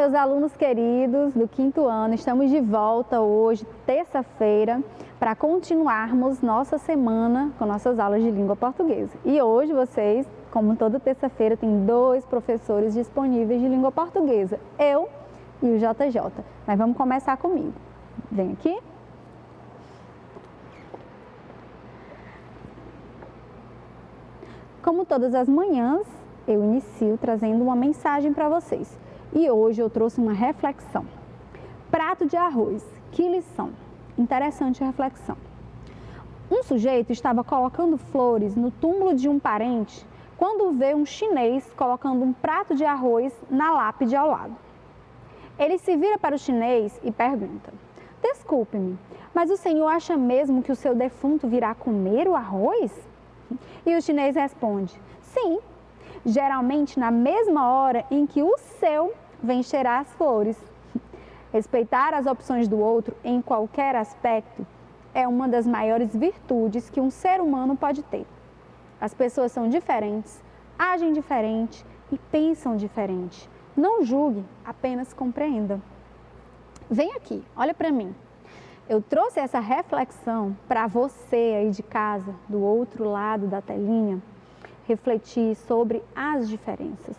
meus alunos queridos do 5º ano, estamos de volta hoje, terça-feira, para continuarmos nossa semana com nossas aulas de língua portuguesa. E hoje vocês, como toda terça-feira, tem 2 professores disponíveis de língua portuguesa, eu e o JJ. Mas vamos começar comigo. Vem aqui. Como todas as manhãs, eu inicio trazendo uma mensagem para vocês. E hoje eu trouxe uma reflexão. Prato de arroz, que lição! Interessante reflexão. Um sujeito estava colocando flores no túmulo de um parente quando vê um chinês colocando um prato de arroz na lápide ao lado. Ele se vira para o chinês e pergunta: "Desculpe-me, mas o senhor acha mesmo que o seu defunto virá comer o arroz?" E o chinês responde: "Sim, geralmente na mesma hora em que o seu vem cheirar as flores." Respeitar as opções do outro em qualquer aspecto é uma das maiores virtudes que um ser humano pode ter. As pessoas são diferentes, agem diferente e pensam diferente. Não julgue, apenas compreenda. Vem aqui, olha para mim. Eu trouxe essa reflexão para você aí de casa, do outro lado da telinha, refletir sobre as diferenças.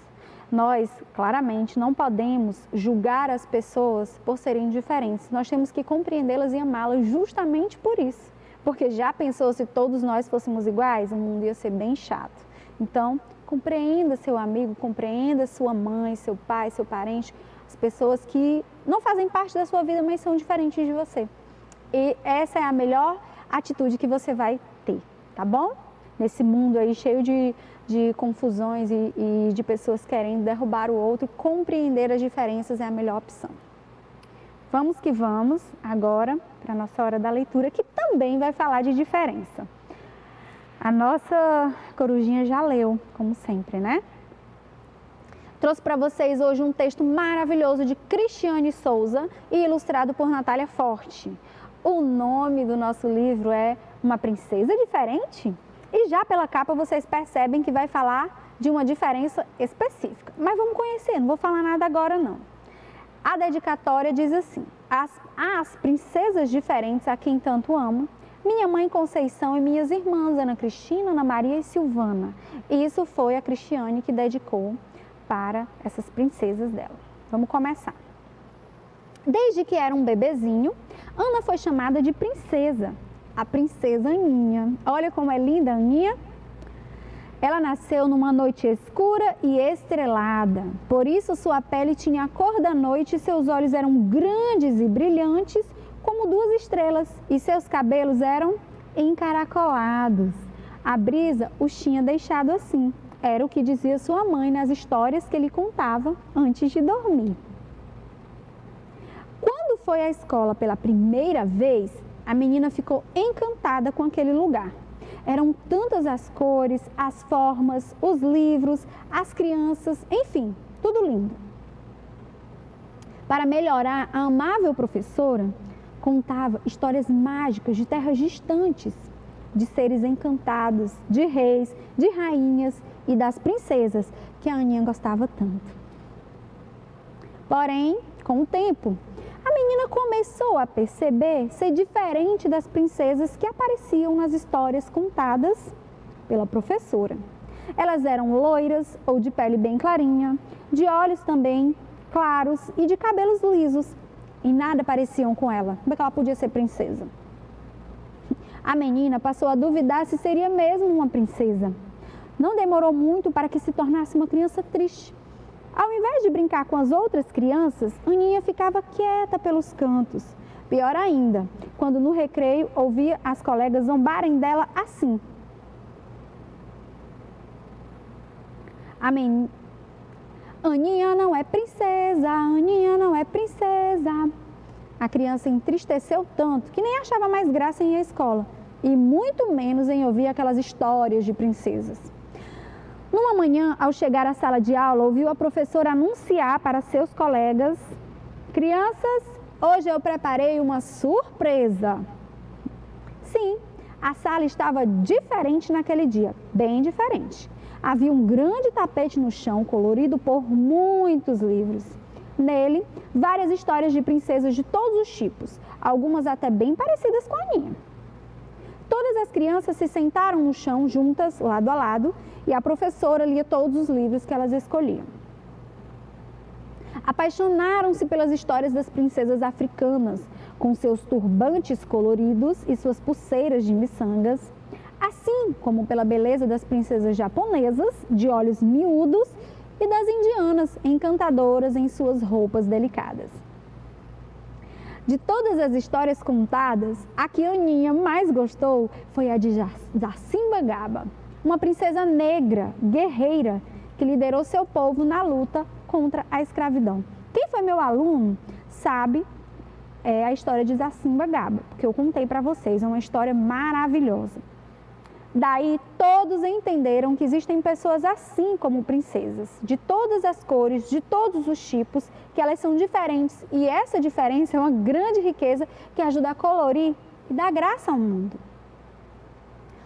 Nós, claramente, não podemos julgar as pessoas por serem diferentes. Nós temos que compreendê-las e amá-las justamente por isso. Porque já pensou se todos nós fôssemos iguais? O mundo ia ser bem chato. Então, compreenda seu amigo, compreenda sua mãe, seu pai, seu parente, as pessoas que não fazem parte da sua vida, mas são diferentes de você. E essa é a melhor atitude que você vai ter, tá bom? Nesse mundo aí cheio de confusões e de pessoas querendo derrubar o outro, compreender as diferenças é a melhor opção. Vamos que vamos agora para a nossa hora da leitura, que também vai falar de diferença. A nossa corujinha já leu, como sempre, né? Trouxe para vocês hoje um texto maravilhoso de Cristiane Souza e ilustrado por Natália Forte. O nome do nosso livro é Uma Princesa Diferente? E já pela capa vocês percebem que vai falar de uma diferença específica. Mas vamos conhecer, não vou falar nada agora não. A dedicatória diz assim: As princesas diferentes a quem tanto amo, minha mãe Conceição e minhas irmãs Ana Cristina, Ana Maria e Silvana. E isso foi a Cristiane que dedicou para essas princesas dela. Vamos começar. Desde que era um bebezinho, Ana foi chamada de princesa. A princesa Aninha. Olha como é linda a Aninha. Ela nasceu numa noite escura e estrelada. Por isso sua pele tinha a cor da noite e seus olhos eram grandes e brilhantes como 2 estrelas. E seus cabelos eram encaracolados. A brisa os tinha deixado assim. Era o que dizia sua mãe nas histórias que ele contava antes de dormir. Quando foi à escola pela primeira vez, a menina ficou encantada com aquele lugar. Eram tantas as cores, as formas, os livros, as crianças, enfim, tudo lindo. Para melhorar, a amável professora contava histórias mágicas de terras distantes, de seres encantados, de reis, de rainhas e das princesas que a Aninha gostava tanto. Porém, com o tempo, a menina começou a perceber ser diferente das princesas que apareciam nas histórias contadas pela professora. Elas eram loiras ou de pele bem clarinha, de olhos também claros e de cabelos lisos. E nada pareciam com ela. Como é que ela podia ser princesa? A menina passou a duvidar se seria mesmo uma princesa. Não demorou muito para que se tornasse uma criança triste. Ao invés de brincar com as outras crianças, Aninha ficava quieta pelos cantos. Pior ainda, quando no recreio ouvia as colegas zombarem dela assim: Aninha não é princesa, Aninha não é princesa. A criança entristeceu tanto que nem achava mais graça em ir à escola, e muito menos em ouvir aquelas histórias de princesas. Numa manhã, ao chegar à sala de aula, ouviu a professora anunciar para seus colegas: Crianças, hoje eu preparei uma surpresa. Sim, a sala estava diferente naquele dia, bem diferente. Havia um grande tapete no chão, colorido por muitos livros. nele várias histórias de princesas de todos os tipos, algumas até bem parecidas com a minha. Todas as crianças se sentaram no chão juntas, lado a lado, e a professora lia todos os livros que elas escolhiam. Apaixonaram-se pelas histórias das princesas africanas, com seus turbantes coloridos e suas pulseiras de miçangas, assim como pela beleza das princesas japonesas, de olhos miúdos, e das indianas, encantadoras em suas roupas delicadas. De todas as histórias contadas, a que Aninha mais gostou foi a de Jacimbagaba, uma princesa negra, guerreira, que liderou seu povo na luta contra a escravidão. Quem foi meu aluno sabe a história de Jacimbagaba, porque eu contei para vocês, é uma história maravilhosa. Daí todos entenderam que existem pessoas assim como princesas, de todas as cores, de todos os tipos, que elas são diferentes e essa diferença é uma grande riqueza que ajuda a colorir e dar graça ao mundo.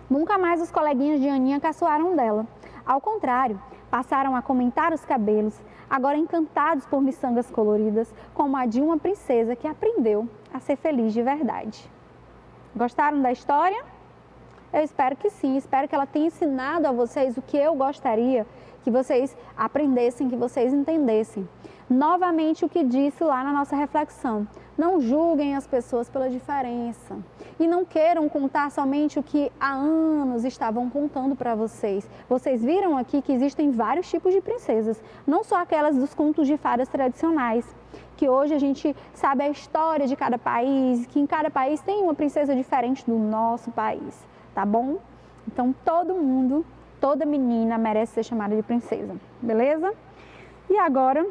Nunca mais os coleguinhas de Aninha caçoaram dela. Ao contrário, passaram a comentar os cabelos, agora encantados por miçangas coloridas, como a de uma princesa que aprendeu a ser feliz de verdade. Gostaram da história? Eu espero que sim, espero que ela tenha ensinado a vocês o que eu gostaria que vocês aprendessem, que vocês entendessem. Novamente o que disse lá na nossa reflexão, não julguem as pessoas pela diferença e não queiram contar somente o que há anos estavam contando para vocês. Vocês viram aqui que existem vários tipos de princesas, não só aquelas dos contos de fadas tradicionais, que hoje a gente sabe a história de cada país, que em cada país tem uma princesa diferente do nosso país. Tá bom? Então, todo mundo, toda menina merece ser chamada de princesa, beleza? E agora,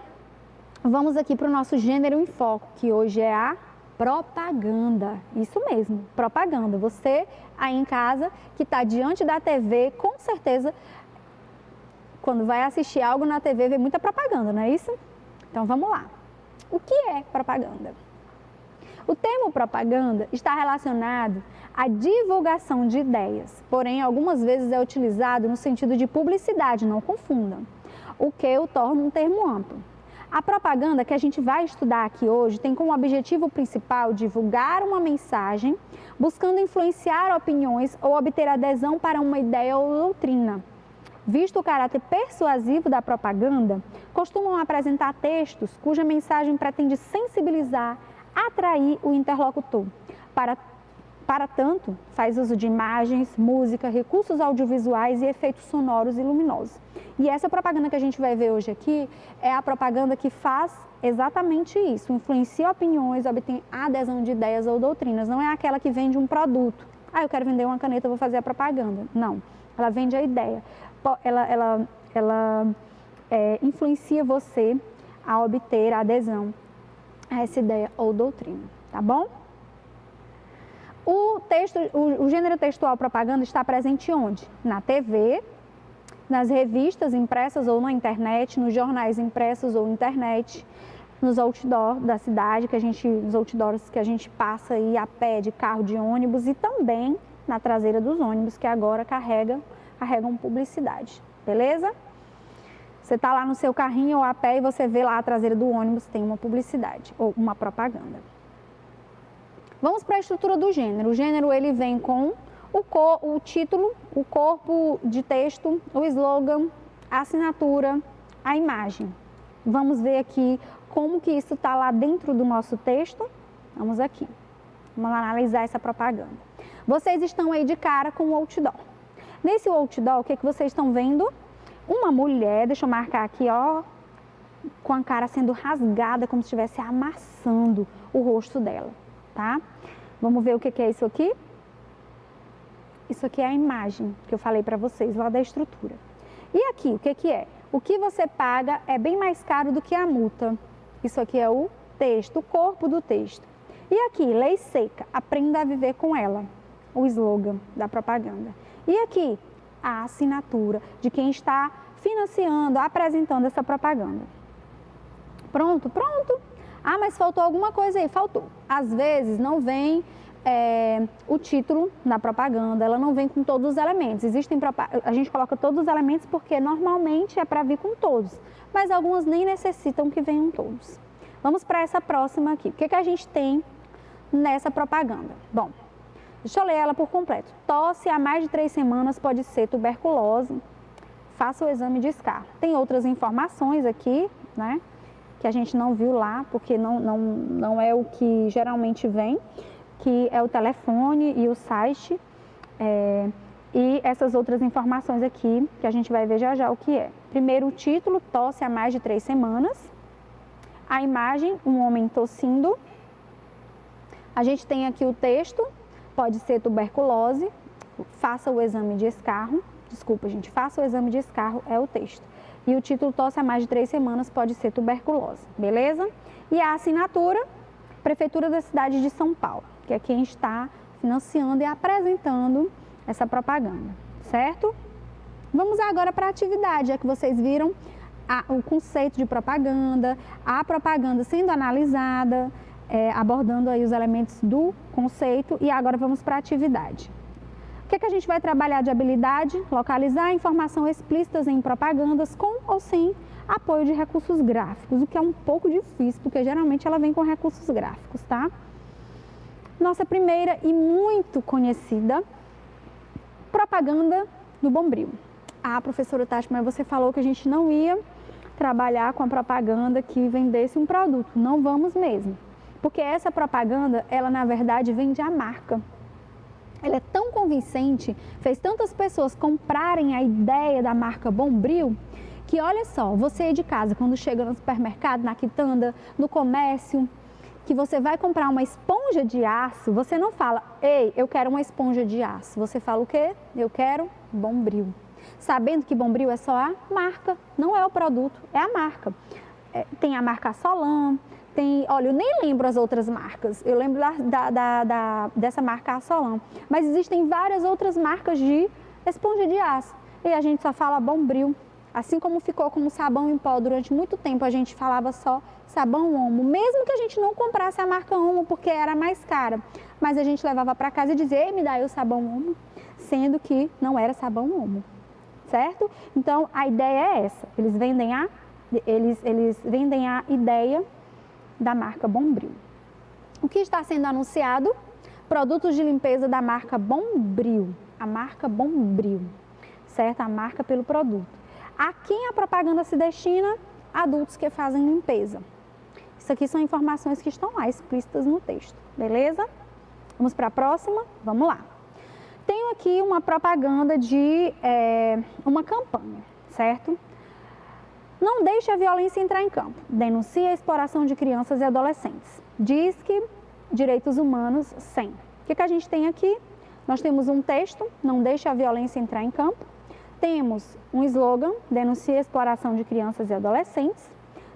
vamos aqui para o nosso gênero em foco, que hoje é a propaganda. Isso mesmo, propaganda. Você aí em casa, que está diante da TV, com certeza, quando vai assistir algo na TV, vê muita propaganda, não é isso? Então, vamos lá. O que é propaganda? O termo propaganda está relacionado à divulgação de ideias, porém algumas vezes é utilizado no sentido de publicidade, não confundam, o que o torna um termo amplo. A propaganda que a gente vai estudar aqui hoje tem como objetivo principal divulgar uma mensagem, buscando influenciar opiniões ou obter adesão para uma ideia ou doutrina. Visto o caráter persuasivo da propaganda, costumam apresentar textos cuja mensagem pretende sensibilizar, atrair o interlocutor. Para tanto, faz uso de imagens, música, recursos audiovisuais e efeitos sonoros e luminosos. E essa propaganda que a gente vai ver hoje aqui é a propaganda que faz exatamente isso, influencia opiniões, obtém adesão de ideias ou doutrinas. Não é aquela que vende um produto. Ah, eu quero vender uma caneta, vou fazer a propaganda. Não, ela vende a ideia. Ela influencia você a obter a adesão a essa ideia ou doutrina, tá bom? O gênero textual propaganda está presente onde? Na TV, nas revistas impressas ou na internet, nos jornais impressos ou internet, nos outdoors da cidade, nos outdoors que a gente passa aí a pé, de carro, de ônibus e também na traseira dos ônibus que agora carregam publicidade, beleza? Você está lá no seu carrinho ou a pé e você vê lá a traseira do ônibus, tem uma publicidade ou uma propaganda. Vamos para a estrutura do gênero. O gênero ele vem com o título, o corpo de texto, o slogan, a assinatura, a imagem. Vamos ver aqui como que isso está lá dentro do nosso texto. Vamos aqui. Vamos analisar essa propaganda. Vocês estão aí de cara com o outdoor. Nesse outdoor, o que vocês estão vendo? Uma mulher, deixa eu marcar aqui, ó, com a cara sendo rasgada, como se estivesse amassando o rosto dela, tá? Vamos ver o que é isso aqui? Isso aqui é a imagem que eu falei para vocês lá da estrutura. E aqui, o que é? O que você paga é bem mais caro do que a multa. Isso aqui é o texto, o corpo do texto. E aqui, lei seca, aprenda a viver com ela, o slogan da propaganda. E aqui, a assinatura de quem está financiando, apresentando essa propaganda. Pronto? Pronto. Ah, mas faltou alguma coisa aí. Faltou. Às vezes não vem o título da propaganda, ela não vem com todos os elementos. A gente coloca todos os elementos porque normalmente é para vir com todos, mas algumas nem necessitam que venham todos. Vamos para essa próxima aqui. O que a gente tem nessa propaganda? Bom, deixa eu ler ela por completo. Tosse há mais de 3 semanas pode ser tuberculose. Faça o exame de escarro. Tem outras informações aqui, né? Que a gente não viu lá, porque não é o que geralmente vem, que é o telefone e o site. E essas outras informações aqui, que a gente vai ver já já o que é. Primeiro o título, tosse há mais de 3 semanas. A imagem, um homem tossindo. A gente tem aqui o texto, pode ser tuberculose, faça o exame de escarro. Desculpa, gente, faça o exame de escarro é o texto. E o título, tosse há mais de 3 semanas, pode ser tuberculose, beleza? E a assinatura, Prefeitura da cidade de São Paulo, que é quem está financiando e apresentando essa propaganda, certo? Vamos agora para a atividade, já que vocês viram o conceito de propaganda, a propaganda sendo analisada, abordando aí os elementos do conceito, e agora vamos para a atividade. O que a gente vai trabalhar de habilidade? Localizar a informação explícitas em propagandas com ou sem apoio de recursos gráficos, o que é um pouco difícil, porque geralmente ela vem com recursos gráficos, tá? Nossa primeira e muito conhecida propaganda do Bombril. Ah, professora Tati, mas você falou que a gente não ia trabalhar com a propaganda que vendesse um produto. Não vamos mesmo, porque essa propaganda, ela na verdade vende a marca. Ela é tão convincente, fez tantas pessoas comprarem a ideia da marca Bombril, que olha só, você de casa, quando chega no supermercado, na quitanda, no comércio, que você vai comprar uma esponja de aço, você não fala, ei, eu quero uma esponja de aço. Você fala o quê? Eu quero Bombril. Sabendo que Bombril é só a marca, não é o produto, é a marca. Tem a marca Assolan, olha, eu nem lembro as outras marcas, eu lembro dessa marca Assolan, mas existem várias outras marcas de esponja de aço e a gente só fala Bombril. Assim como ficou como sabão em pó durante muito tempo, a gente falava só sabão Omo, mesmo que a gente não comprasse a marca Omo porque era mais cara, mas a gente levava para casa e dizia, ei, me dá aí o sabão Omo, sendo que não era sabão Omo, certo? Então a ideia é essa, eles vendem a ideia da marca Bombril. O que está sendo anunciado? Produtos de limpeza da marca Bombril, a marca Bombril, certo? A marca pelo produto. A quem a propaganda se destina? Adultos que fazem limpeza. Isso aqui são informações que estão lá explícitas no texto, beleza? Vamos para a próxima? Vamos lá. Tenho aqui uma propaganda de uma campanha, certo? Não deixe a violência entrar em campo. Denuncie a exploração de crianças e adolescentes. Diz que direitos humanos 100. O que a gente tem aqui? Nós temos um texto, não deixe a violência entrar em campo. Temos um slogan, denuncie a exploração de crianças e adolescentes.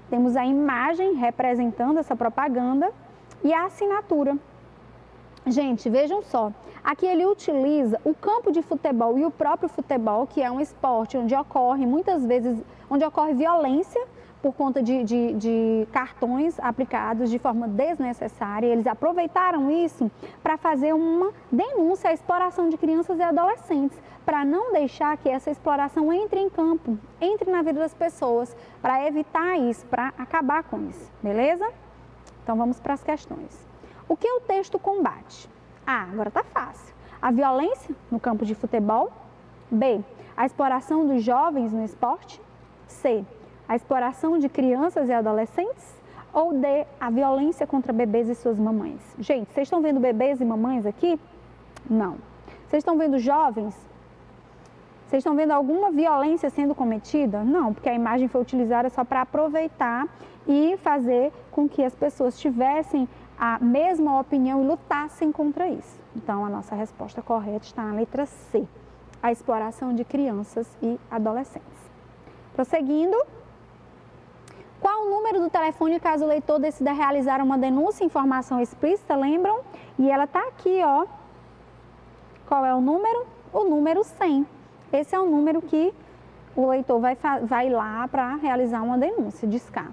Temos a imagem representando essa propaganda e a assinatura. Gente, vejam só, aqui ele utiliza o campo de futebol e o próprio futebol, que é um esporte onde ocorre muitas vezes, violência por conta de cartões aplicados de forma desnecessária. Eles aproveitaram isso para fazer uma denúncia à exploração de crianças e adolescentes, para não deixar que essa exploração entre em campo, entre na vida das pessoas, para evitar isso, para acabar com isso, beleza? Então vamos para as questões. O que o texto combate? A, agora está fácil. A violência no campo de futebol. B, a exploração dos jovens no esporte. C, a exploração de crianças e adolescentes. Ou D, a violência contra bebês e suas mamães. Gente, vocês estão vendo bebês e mamães aqui? Não. Vocês estão vendo jovens? Vocês estão vendo alguma violência sendo cometida? Não, porque a imagem foi utilizada só para aproveitar e fazer com que as pessoas tivessem a mesma opinião e lutassem contra isso. Então, a nossa resposta correta está na letra C, a exploração de crianças e adolescentes. Prosseguindo, qual o número do telefone caso o leitor decida realizar uma denúncia, informação explícita, lembram? E ela está aqui, ó. Qual é o número? O número 100. Esse é o número que o leitor vai lá para realizar uma denúncia, discar.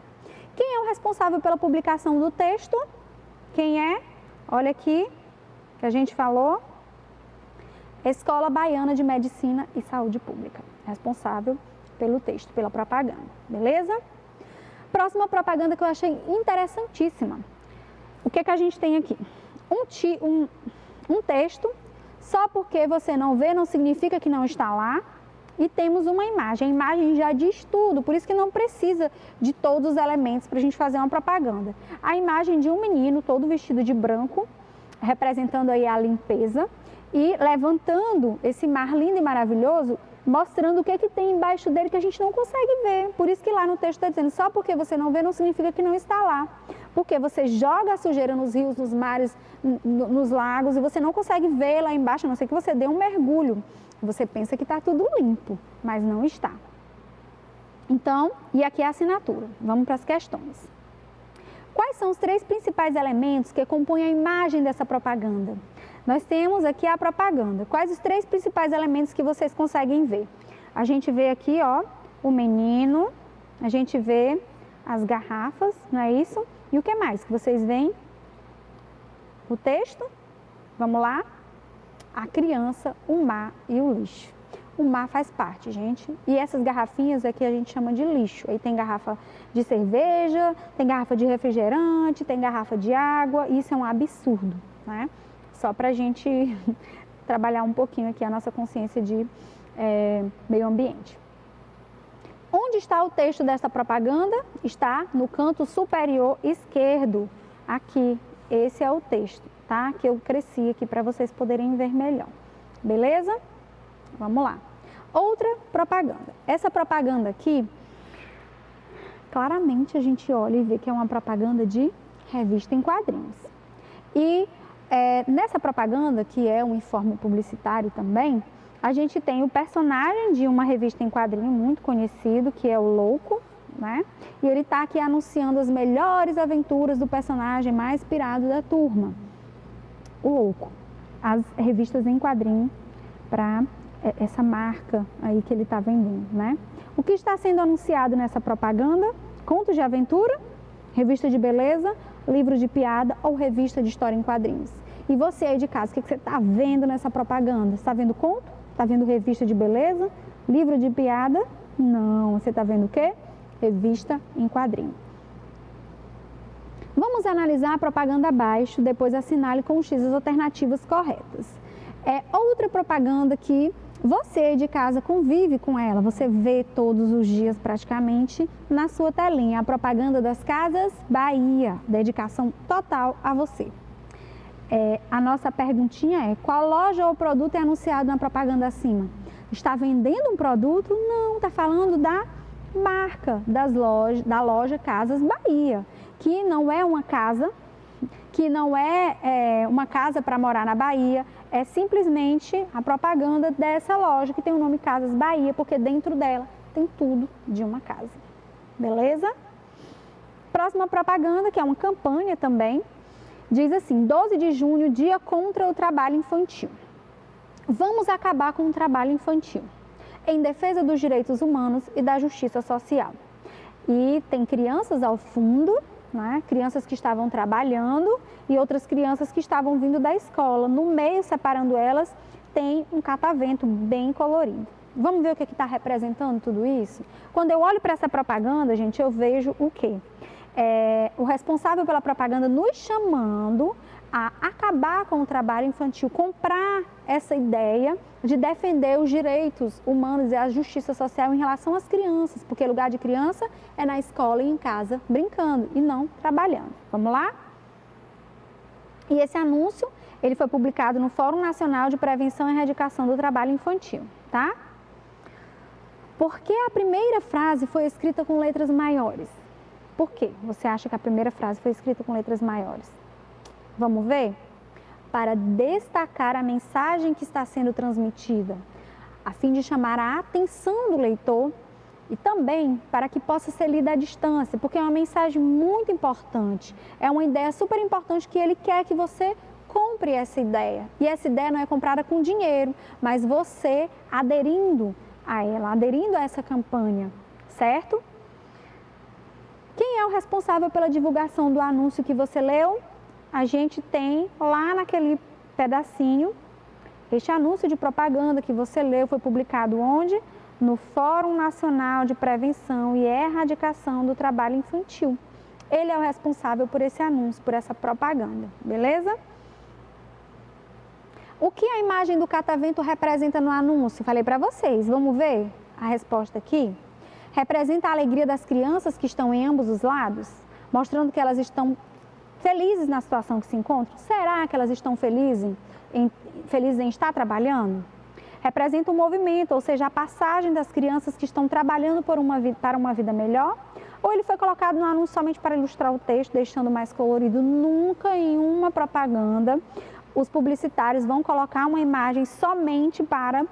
Quem é o responsável pela publicação do texto? Quem é? Olha aqui, que a gente falou. Escola Baiana de Medicina e Saúde Pública. Responsável pelo texto, pela propaganda. Beleza? Próxima propaganda que eu achei interessantíssima. O que a gente tem aqui? Um texto, só porque você não vê não significa que não está lá. E temos uma imagem, a imagem já diz tudo, por isso que não precisa de todos os elementos para a gente fazer uma propaganda. A imagem de um menino todo vestido de branco, representando aí a limpeza e levantando esse mar lindo e maravilhoso, mostrando o que tem embaixo dele que a gente não consegue ver. Por isso que lá no texto está dizendo, só porque você não vê não significa que não está lá. Porque você joga a sujeira nos rios, nos mares, nos lagos e você não consegue ver lá embaixo, a não ser que você dê um mergulho. Você pensa que está tudo limpo, mas não está. Então, e aqui é a assinatura. Vamos para as questões. Quais são os 3 principais elementos que compõem a imagem dessa propaganda? Nós temos aqui a propaganda. Quais os 3 principais elementos que vocês conseguem ver? A gente vê aqui, ó, o menino, a gente vê as garrafas, não é isso? E o que mais que vocês veem? O texto, vamos lá? A criança, o mar e o lixo. O mar faz parte, gente. E essas garrafinhas aqui a gente chama de lixo. Aí tem garrafa de cerveja, tem garrafa de refrigerante, tem garrafa de água. Isso é um absurdo, né? Só para a gente trabalhar um pouquinho aqui a nossa consciência de meio ambiente. Onde está o texto dessa propaganda? Está no canto superior esquerdo. Aqui, esse é o texto, tá? Que eu cresci aqui para vocês poderem ver melhor. Beleza? Vamos lá. Outra propaganda. Essa propaganda aqui, claramente a gente olha e vê que é uma propaganda de revista em quadrinhos. E nessa propaganda, que é um informe publicitário também, a gente tem o personagem de uma revista em quadrinho muito conhecido, que é o Louco, né? E ele está aqui anunciando as melhores aventuras do personagem mais pirado da turma, o Louco. As revistas em quadrinho para essa marca aí que ele está vendendo, né? O que está sendo anunciado nessa propaganda? Contos de aventura, revista de beleza, livro de piada ou revista de história em quadrinhos. E você aí de casa, o que você está vendo nessa propaganda? Está vendo conto? Está vendo revista de beleza? Livro de piada? Não, você está vendo o quê? Revista em quadrinho. Vamos analisar a propaganda abaixo, depois assinale com X as alternativas corretas. É outra propaganda que você aí de casa convive com ela, você vê todos os dias praticamente na sua telinha. A propaganda das Casas Bahia, dedicação total a você. A nossa perguntinha é, qual loja ou produto é anunciado na propaganda acima? Está vendendo um produto? Não, está falando da marca da loja Casas Bahia, que não é uma casa, que não é uma casa para morar na Bahia, é simplesmente a propaganda dessa loja que tem o nome Casas Bahia, porque dentro dela tem tudo de uma casa. Beleza? Próxima propaganda, que é uma campanha também, diz assim, 12 de junho, dia contra o trabalho infantil. Vamos acabar com o trabalho infantil, em defesa dos direitos humanos e da justiça social. E tem crianças ao fundo, né? Crianças que estavam trabalhando e outras crianças que estavam vindo da escola. No meio, separando elas, tem um catavento bem colorido. Vamos ver o que está representando tudo isso? Quando eu olho para essa propaganda, gente, eu vejo o quê? O responsável pela propaganda nos chamando a acabar com o trabalho infantil, comprar essa ideia de defender os direitos humanos e a justiça social em relação às crianças, porque lugar de criança é na escola e em casa brincando e não trabalhando. Vamos lá? E esse anúncio, ele foi publicado no Fórum Nacional de Prevenção e Erradicação do Trabalho Infantil, tá? Por que a primeira frase foi escrita com letras maiores? Por quê? Você acha que a primeira frase foi escrita com letras maiores? Vamos ver? Para destacar a mensagem que está sendo transmitida, a fim de chamar a atenção do leitor e também para que possa ser lida à distância, porque é uma mensagem muito importante, é uma ideia super importante que ele quer que você compre essa ideia. E essa ideia não é comprada com dinheiro, mas você aderindo a ela, aderindo a essa campanha, certo? Quem é o responsável pela divulgação do anúncio que você leu? A gente tem lá naquele pedacinho, este anúncio de propaganda que você leu foi publicado onde? no Fórum Nacional de Prevenção e Erradicação do Trabalho Infantil. Ele é o responsável por esse anúncio, por essa propaganda, beleza? O que a imagem do catavento representa no anúncio? Falei para vocês, vamos ver a resposta aqui? Representa a alegria das crianças que estão em ambos os lados, mostrando que elas estão felizes na situação que se encontram. Será que elas estão felizes em estar trabalhando? Representa um movimento, ou seja, a passagem das crianças que estão trabalhando para uma vida melhor? Ou ele foi colocado no anúncio somente para ilustrar o texto, deixando mais colorido? Nunca em uma propaganda os publicitários vão colocar uma imagem somente para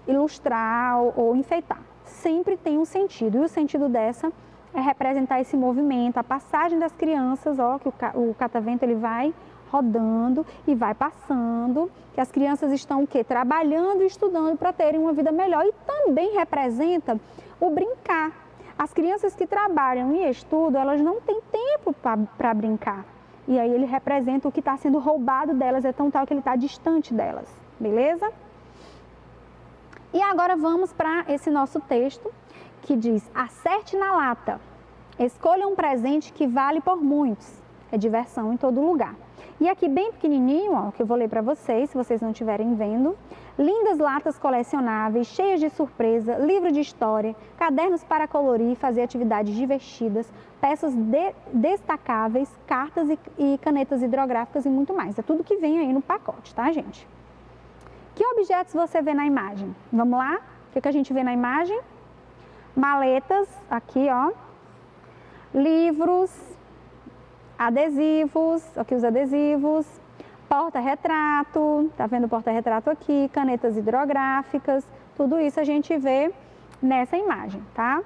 ilustrar ou enfeitar. Sempre tem um sentido, e o sentido dessa é representar esse movimento, a passagem das crianças, ó, que o catavento ele vai rodando e vai passando, que as crianças estão o quê? Trabalhando e estudando para terem uma vida melhor, e também representa o brincar. As crianças que trabalham e estudam, elas não têm tempo para brincar. E aí ele representa o que está sendo roubado delas, é tão tal que ele está distante delas, beleza? E agora vamos para esse nosso texto, que diz: acerte na lata, escolha um presente que vale por muitos, é diversão em todo lugar. E aqui bem pequenininho, ó, que eu vou ler para vocês, se vocês não estiverem vendo, lindas latas colecionáveis, cheias de surpresa, livro de história, cadernos para colorir e fazer atividades divertidas, peças destacáveis, cartas e canetas hidrográficas e muito mais. É tudo que vem aí no pacote, tá, gente? Que objetos você vê na imagem? Vamos lá? O que a gente vê na imagem? Maletas, aqui, ó. Livros, adesivos, aqui os adesivos, porta-retrato, tá vendo o porta-retrato aqui, canetas hidrográficas, tudo isso a gente vê nessa imagem, tá?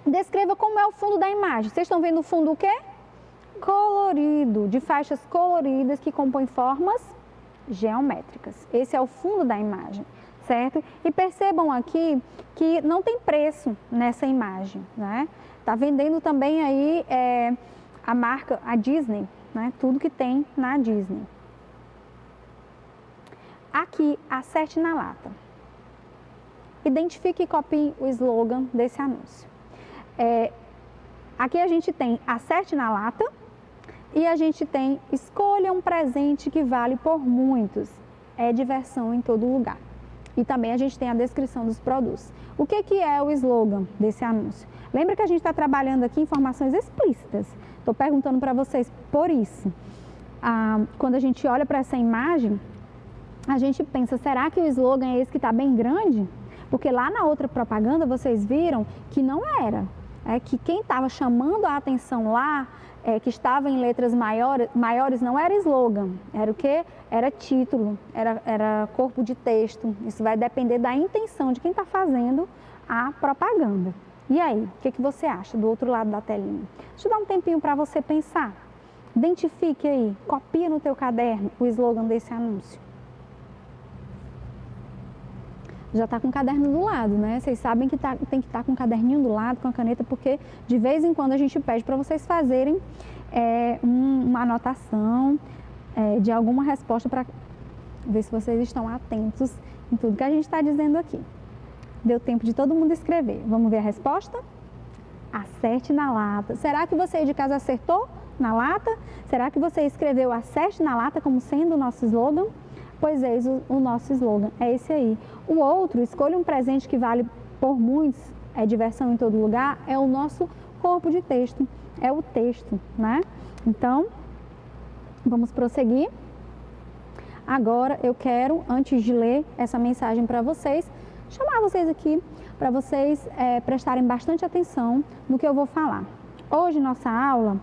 Descreva como é o fundo da imagem. Vocês estão vendo o fundo o quê? Colorido, de faixas coloridas que compõem formas geométricas. Esse é o fundo da imagem, certo? E percebam aqui que não tem preço nessa imagem, né? Tá vendendo também aí a marca, a Disney, né? Tudo que tem na Disney. Aqui, acerte na lata. Identifique e copie o slogan desse anúncio. Aqui a gente tem acerte na lata e a gente tem escolha um presente que vale por muitos. É diversão em todo lugar. E também a gente tem a descrição dos produtos. O que é o slogan desse anúncio? Lembra que a gente está trabalhando aqui informações explícitas. Estou perguntando para vocês por isso. Quando a gente olha para essa imagem, a gente pensa, será que o slogan é esse que está bem grande? Porque lá na outra propaganda vocês viram que não era. É que quem estava chamando a atenção lá, que estava em letras maiores, não era slogan. Era o quê? Era título, era corpo de texto. Isso vai depender da intenção de quem está fazendo a propaganda. E aí, o que você acha do outro lado da telinha? Deixa eu dar um tempinho para você pensar. Identifique aí, copia no teu caderno o slogan desse anúncio. Já está com o caderno do lado, né? Vocês sabem que tem que estar com o caderninho do lado, com a caneta, porque de vez em quando a gente pede para vocês fazerem uma anotação de alguma resposta para ver se vocês estão atentos em tudo que a gente está dizendo aqui. Deu tempo de todo mundo escrever. Vamos ver a resposta? Acerte na lata. Será que você aí de casa acertou na lata? Será que você escreveu acerte na lata como sendo o nosso slogan? Pois é, o nosso slogan é esse aí. O outro, escolha um presente que vale por muitos, é diversão em todo lugar, é o nosso corpo de texto, é o texto, né? Então, vamos prosseguir. Agora, eu quero, antes de ler essa mensagem para vocês, chamar vocês aqui para vocês prestarem bastante atenção no que eu vou falar. Hoje, nossa aula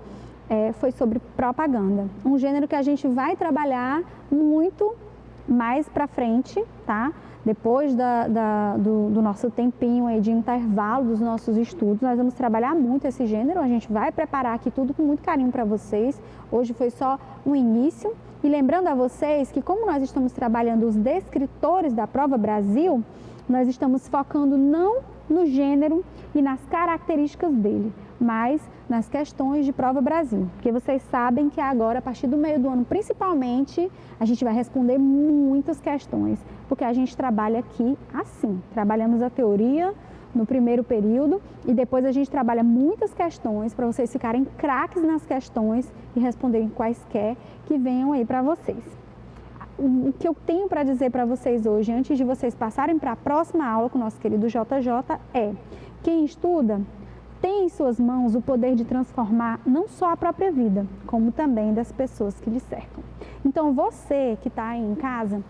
foi sobre propaganda, um gênero que a gente vai trabalhar muito mais para frente, tá? Depois do nosso tempinho aí de intervalo dos nossos estudos, nós vamos trabalhar muito esse gênero, a gente vai preparar aqui tudo com muito carinho para vocês. Hoje foi só um início. E lembrando a vocês que como nós estamos trabalhando os descritores da Prova Brasil, nós estamos focando não no gênero e nas características dele, mais nas questões de Prova Brasil, porque vocês sabem que agora, a partir do meio do ano, principalmente, a gente vai responder muitas questões, porque a gente trabalha aqui assim, trabalhamos a teoria no primeiro período e depois a gente trabalha muitas questões para vocês ficarem craques nas questões e responderem quaisquer que venham aí para vocês. O que eu tenho para dizer para vocês hoje, antes de vocês passarem para a próxima aula com o nosso querido JJ, é: quem estuda tem em suas mãos o poder de transformar não só a própria vida, como também das pessoas que lhe cercam. Então, você que está aí em casa,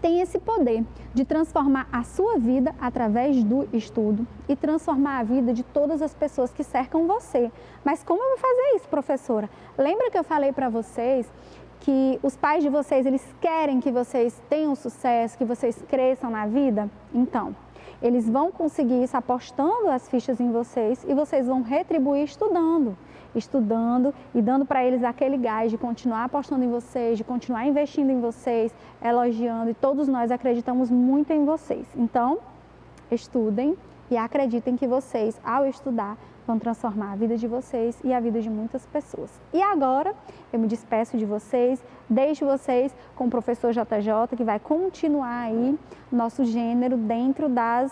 tem esse poder de transformar a sua vida através do estudo e transformar a vida de todas as pessoas que cercam você. Mas como eu vou fazer isso, professora? Lembra que eu falei para vocês que os pais de vocês, eles querem que vocês tenham sucesso, que vocês cresçam na vida? Então, eles vão conseguir isso apostando as fichas em vocês e vocês vão retribuir estudando e dando para eles aquele gás de continuar apostando em vocês, de continuar investindo em vocês, elogiando, e todos nós acreditamos muito em vocês. Então, estudem e acreditem que vocês, ao estudar, vão transformar a vida de vocês e a vida de muitas pessoas. E agora, eu me despeço de vocês, deixo vocês com o professor JJ, que vai continuar aí nosso gênero dentro das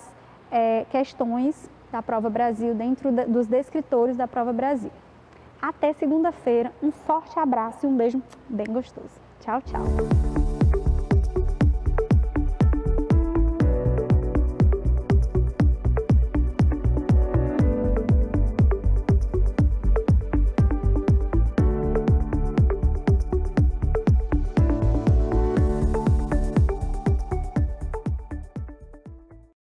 questões da Prova Brasil, dentro dos descritores da Prova Brasil. Até segunda-feira, um forte abraço e um beijo bem gostoso. Tchau, tchau!